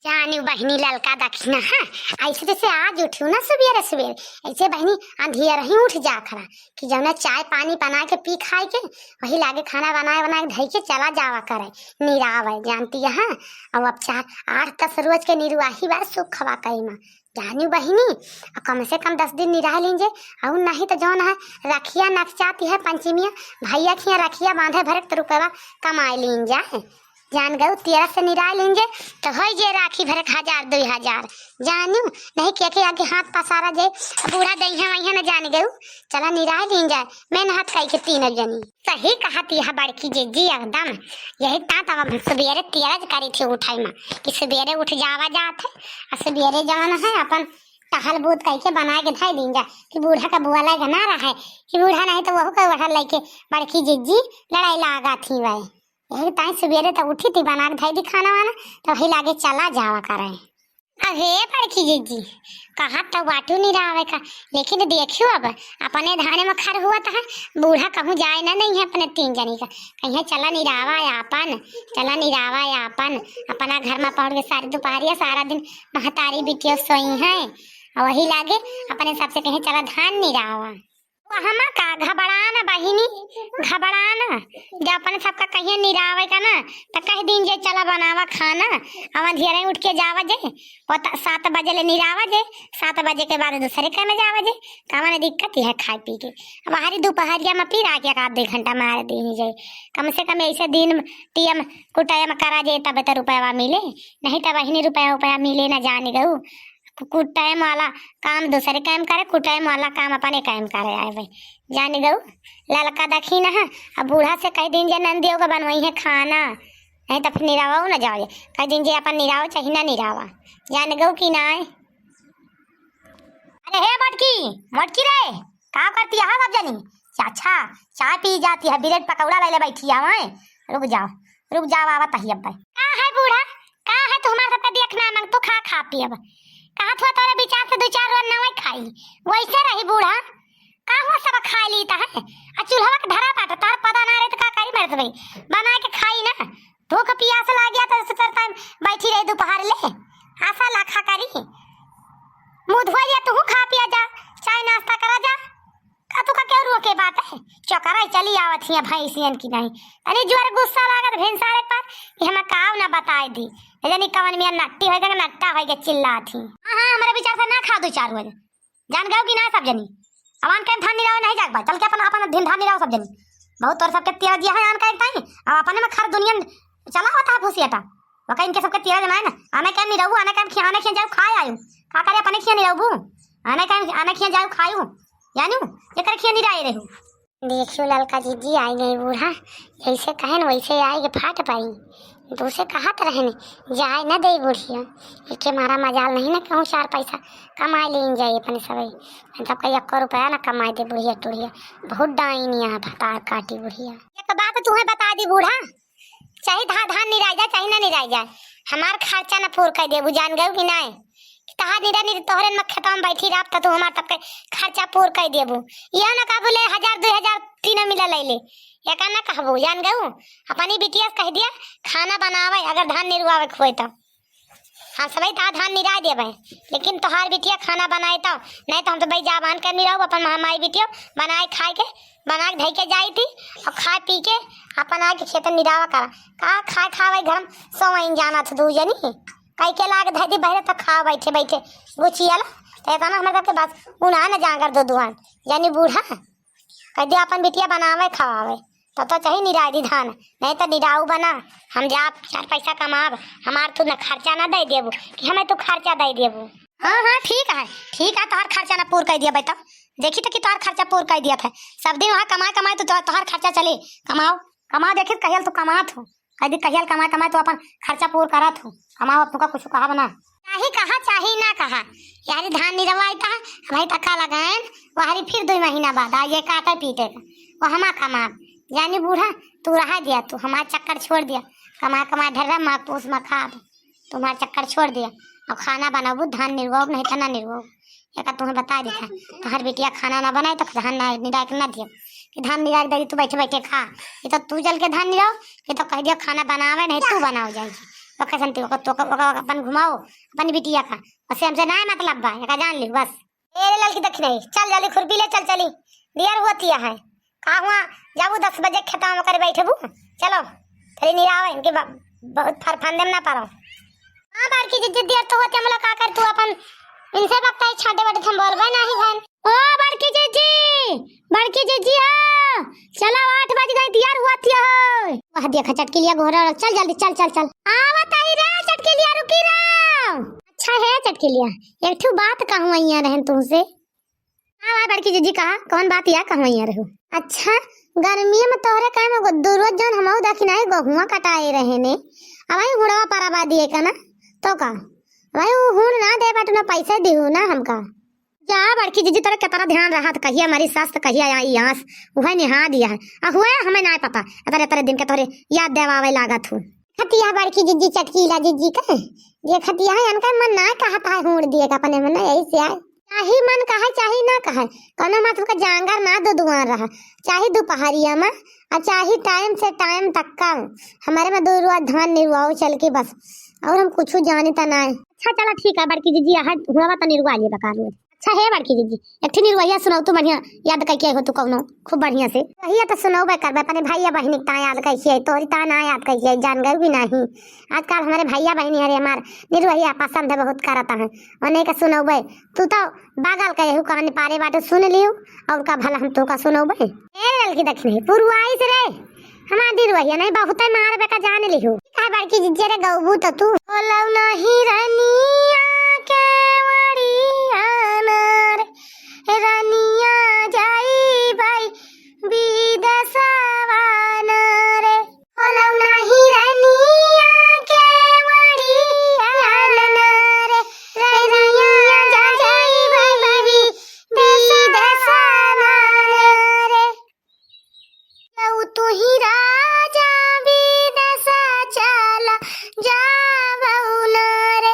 जानी बहनी ललका दक्षिणा हाँ ऐसे जैसे आज उठी ना सवेरे सवेरे ऐसे बहनी अंधियर ही उठ जा खरा कि जब ना चाय पानी बना के पी खाए के वही लागे खाना बनाए धई के चला जावा करे निरावे जानती है हाँ। अब 4-8-10 रोज के निरुआही बार सुख खवा कई माँ जानी बहनी कम से कम 10 दिन निराह लीजिए और नहीं तो जौन है रखिया नकचाती है पंचमिया भैया खिया रखिया बांधे भरे तो रुपया कमाए लीन जाए जान गऊ 13 से निराय लेंगे तो हो जे राखी भरे 1000-2000 जानू नहीं के आगे हाथ पसारा जाए बूढ़ा दहिया वही न जान गऊ चला निराय लीन जाए मैंने हाथ कई के 3 जनी सही कहती है बड़की जी एकदम यही तात अब सवेरे 13 करी थी उठाई माँ कि सवेरे उठ जावा जात है और सवेरे जवान है अपन टहल बूत कह के बना के धाई लीन जा कि बूढ़ा का बुआ लाएगा ना रहा है कि बूढ़ा नहीं तो वह का उठा लेके बड़की जी लड़ाई लागा थी वही यही ताई सवेरे तो उठी थी बना के धाई दी खाना वाना तो वही लागे चला जावा करे अरे बड़की जी कहा तो बाटू नहीं रहा का लेकिन देखियो अब अपने धाने में खड़ हुआ था बूढ़ा कहूँ जाए ना नहीं है अपने 3 जनी का कहीं चला नहीं रहा अपन चला नहीं रहा अपन अपना घर में पहुँच के सारी दोपहरिया सारा दिन महतारी बिटिया सोई है और वही लागे अपने सबसे कहीं चला धान नहीं रहा हमा का घबराना बहिनी घबराना जब अपने सबका कहीं निरावे का ना तो कह दिन जे चला बनावा खाना अब अंधेरे उठ के जावा जे 7 बजे ले निरावा जे 7 बजे के बाद दूसरे का में जावा जे कमा दिक्कत है खाए पी के अब हरी दोपहरिया में फिर आके 1-2 घंटा मार दी जाए कम से कम ऐसे दिन टीएम कुटाया में करा जाए तब तो रुपया मिले नहीं तो बहिनी रुपया मिले ना जाने गऊ कुटाइम वाला काम दूसरे काम करे कुटाइम वाला काम अपने काम करे आए भाई जान गऊ ललका दखी ना अब बूढ़ा से कई दिन जे नंदियों का बनवाई है खाना नहीं तो फिर निरावा ना जाओ कई दिन जे अपन निरावा चाहिए ना निरावा जान गऊ कि ना अरे हे मटकी रे का करती है अब जानी अच्छा चाय पी जाती है ब्रेड पकौड़ा ले बैठी है रुक जाओ आवा तही अब भाई का है बूढ़ा का है तुम्हारा सबका देखना मंग तो खा पी अब कहा था तोरे विचार से 2-4 रोज नवई खाई वैसे रही बूढ़ा का हुआ सब खा लीता है आ चूल्हा के धरा पाता तार पता ना रहे तो का करी मरत भाई बना के खाई ना भूख प्यास लग गया तो सोचता टाइम बैठी रही दोपहर ले आशा लाखा करी मुंह धोआ लिया तू खा पिया जा चाय नाश्ता करा जा का तू का क्या रोके बात है चौकरा चली आवत हिया भाई सियन की नहीं अरे जोर गुस्सा लागत भेंसारे पर कि हम काव ना बताए दी यानी कवन में नट्टी होएगा नट्टा होएगा चिल्ला थी हां हमारे विचार से ना खा 2-4 रोज जान गयो कि ना सब जनी अवन के धान निराव नहीं जाग भाई चल के अपन दिन धान निराव सब जनी बहुत और सबके तेरा दिया है आन का एक टाइम अब अपने में खर दुनिया चला होता है भूसियाटा वका इनके सबके तेरा जना है ना आने के नहीं रहू आने के खियाने खिया जाओ खाए आयु का करे अपने खिया नहीं रहू आने खिया जाओ खायू जानू एकर खिया नहीं रहे रहू देखियो ललका जी आई गई बूढ़ा ऐसे कहे न वैसे आई के फाट पाई दूसरे कहा तो रहने जाए न दे बुढ़िया के मारा मजाल नहीं ना कहूँ 4 पैसा कमाए ले जाए अपने सब तब कहीं 1 रुपया ना कमाए दे बुढ़िया टुढ़िया बहुत डाइन यहाँ भतार काटी बुढ़िया एक बात तुम्हें बता दी बूढ़ा चाहे धान नहीं रह जाए चाहे ना नहीं रह जाए हमार खर्चा न पूर कर दे जान गए कि नहीं तहार नहीं तोहरे में खेतों में बैठी रह तो हमार तब खर्चा पूर कर देबू यह ना का बोले 1000-2000 तीनों मिला ले एक ना कहबू जान गऊ अपनी बिटिया कह दिया खाना बनावे अगर धान निरुआवे खोए तो हम सभी धान निराय देवे लेकिन तोहार बिटिया खाना बनाए तो नहीं तो हम तो भाई जाबान कर निराऊ अपन हमारी बिटिया बनाए खाए के बना के धई के जाई थी और खा पी के अपन आके खेत निरावा करा का खाए खावे घर में सोवइन जाना था 2 जनी कई के लाग धई दी बहरे तो खा बैठे गुचियाला तो इतना हमारे के बात उन्हा न जाकर 2 दुआन यानी बूढ़ा कह दिया अपन बिटिया बनावे खवावे तो चाहिए निराई धान नहीं तो निराऊ बना हम जा 4 पैसा कमाब हमार तू न खर्चा ना दे देबू कि हमें तू खर्चा दे देबू हाँ ठीक है तोहर खर्चा ना पूर कर दिया बेटा देखी तो कि तोहर खर्चा पूर कर दिया था सब दिन वहाँ कमाए तो तोहर खर्चा चले कमाओ देखी कहियल तू कमात हो कह दी कहियल कमाए तो अपन खर्चा पूर करत हो कमाओ तू का कुछ कहा बना चाही ना कहा यारी धान निरवाई था भाई टका लगाएन वहारी फिर 2 महीना बाद आ ये काटे पीटे का वो हमा कमा यानी बूढ़ा तू रहा दिया तू हमारा चक्कर छोड़ दिया कमा ढर्रा माँ पोस में खा तुम्हारा चक्कर छोड़ दिया और खाना बनाबू धान निरवाओ नहीं था ना निरवाओ एक तुम्हें बता दी था तो हर बेटिया खाना ना बनाए तो धान निरा के ना दिया कि धान निरा दे तू बैठे खा ये तो तू चल के धान निराओ ये तो कह दिया खाना बनावे नहीं तू बनाओ जाए ओके संती तो अपन घुमाओ अपन बिटिया का बस हमसे ना मतलब बा का जान ली बस। ए लड़की दखी नहीं चल जल्दी खुरपी ले चल चली देर होती है का हुआ जाबू 10 बजे खेता में करे बैठबू चलो थरी निराव इनके बहुत फरफंदे ना पारो। हां बार की देर तो होती हमला का कर तू अपन इनसे बकता है छाटे बटे हम बोलबे नहीं भैन। ओ बड़की जीजी हां चलो 8 बज गए तैयार हुआ थी हो वह देखा चटकी लिया घोड़ा चल जल्दी चल चल चल आवत आई रे चटकी लिया रुकी रे। अच्छा है चटकी लिया एक ठो बात कहूं आइया रहन तुमसे। हां बड़की जीजी कहा कौन बात या कहूं आइया रहू। अच्छा गर्मी में तोहरे काहे में रोज जन हमहु देखी नहीं गहुआ कटाए रहे ने अब आई घोड़वा पाराबा दिए का ना तो का भाई वो हुन ना दे बट ना पैसे दियो ना हमका जा बड़की जीजी तेरा कितना ध्यान रहा तो कहिया हमारी सास तो कहिया आई यहाँ वह निहा दिया है हुआ हमें ना पता अतरे अतरे दिन के तोरे याद देवावे लागत हूँ खतिया बड़की जीजी चटकीला जीजी का ये खतिया है इनका मन ना कहता है हुड़ दिए का अपने मन यही से आए चाहे मन कहे चाहे ना कहे कौनो मत का जांगर ना दो दुआर रहा चाहे दोपहरिया में और चाहे टाइम से टाइम तक का हमारे में 2 रुआ धान निरुआओ चल के बस और हम कुछ जानता ना है। अच्छा चला ठीक है बड़की जीजी यहाँ हुआ तो निरुआ लिए बका लो। अच्छा है बड़की जीजी एक ठे निरुआ सुनाओ तू बढ़िया याद करके हो तू कौनो खूब बढ़िया से वही तो सुनाओ कर अपने भैया बहनी ता याद कैसे तोरी ता ना याद कैसे जान गए भी नहीं आजकल हमारे भैया बहनी अरे हमार निरुआ पसंद है बहुत करता है उन्हें का सुनाओ तू तो बागल कहे कान पारे बाटे सुन लियो और का भला हम तो का सुनाओ लड़की दक्षिणी पुरवाई से रे हमार दिलवहिया नहीं बहुत मार बेका जान लिहू का बड़की जीजी रे गौबू तो तू बोलौ नहीं रनिया के वड़िया नर रनिया जाई भाई विदेशवा रे बोलौ नहीं रनिया के वड़िया नर रनिया जाई भाई विदेशवा रे तू ही राजा विदेश चला जावौ रे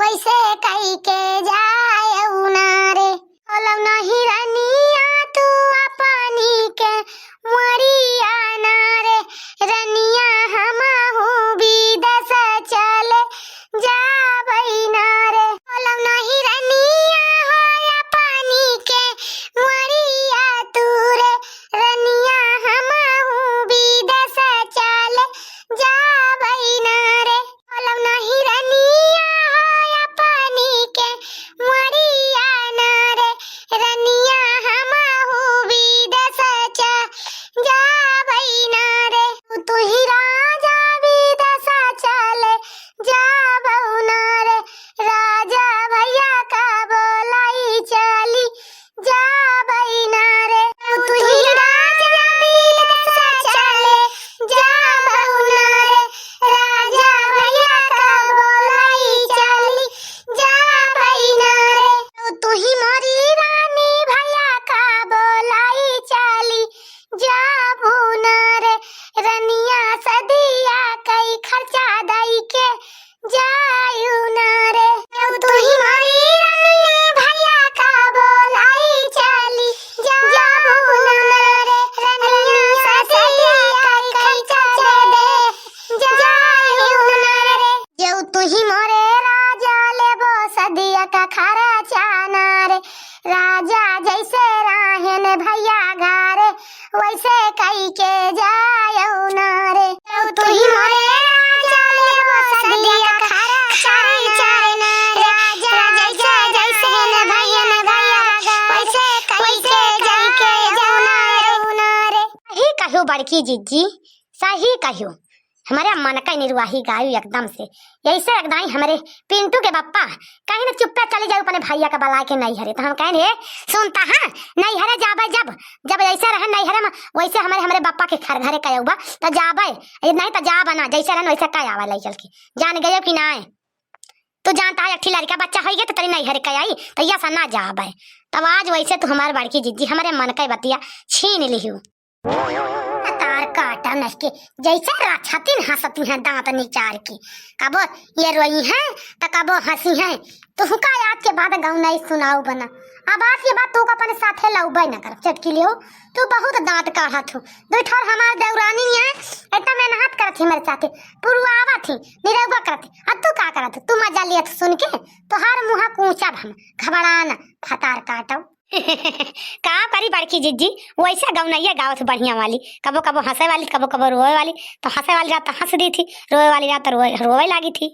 वैसे कई के जाए उनारे बोलब नहीं रनिया तू अपनी के मरिया नारे रनिया हमहू विदेश चले जाबई नारे बोलब नहीं रनिया हो अपनी के मरिया तू रे रनिया हमहू विदेश चले जाबई नारे बोलब नहीं रनिया हो अपनी के मरिया नारे रनिया हमहू विदेश जाबई नारे तू ही राजा विदेश चले जाबऊ नारे राजा भैया का बोलाई चली जाबई नारे तू ही राजा विदेश चले जाबऊ नारे राजा भैया का बोलाई चली जाबई नारे तू ही मोरी रानी भैया का बोलाई चली जाबू नारे रनिया सदिया कई खर्चा दई के जायू नारे तू ही मोरी रानी भैया का बोलाई चली जाबू नारे रनिया सदिया कई खर्चा दे जायू नारे जो तू ही मोरे राजा लेबो सदिया का खर्चा नारे राजा जैसे राहन भैया घारे वैसे कई के जायऊ नारे तू ही मोरे राजा लेबो सदिया का खर्चा नारे राजा जैसे भैया वैसे कई के जायऊ नारे सही कहो बड़की जीजी सही कहो हमारे मन का निर्वाही गायु एकदम से ऐसे एकदम हमारे पिंटू के पप्पा कहीं ना चुप्पे चले जाओ अपने भैया का बला के नहीं हरे तो हम कहें सुनता हाँ नहीं हरे जाबे जब जब ऐसे रहे नहीं हरे वैसे हमारे बप्पा के घर घरे कहे बा तो जाबे नहीं तो जाबा ना जैसे रहन वैसे कह आवा ले चल के जान गए कि ना तू जानता है अठी लड़का बच्चा हो गया तो तेरी नहीं हरे कह आई तो यह ना जाबे तब आज वैसे तू हमारे बड़की जिद्दी हमारे मन का बतिया छीन लिहू तार काटा नसके जैसे राछातीन हंसती हैं दांत निचार की कबो ये रोई है तो कबो हंसी है तो हुका याद के बाद गाँव नहीं सुनाऊ बना अब आज के बाद तू अपने साथे लौबे न कर चटकी लियो तू बहुत दांत काढ़त हो बैठो हमार देवरानी है इतना मेहनत करत थी मेरे साथे पुरवावा थी निरौवा करत अब तू का करत तू मजा लिया सुन के तो हर मुहा कूचा भम घबराना फतार काटो का करी बड़की जिज्जी वैसे गौनैया गावत बढ़िया वाली कबो कबो हंसे वाली कबो कबो रोए वाली तो हंसे वाली रात हंस दी थी रोए वाली रात रोए लगी थी।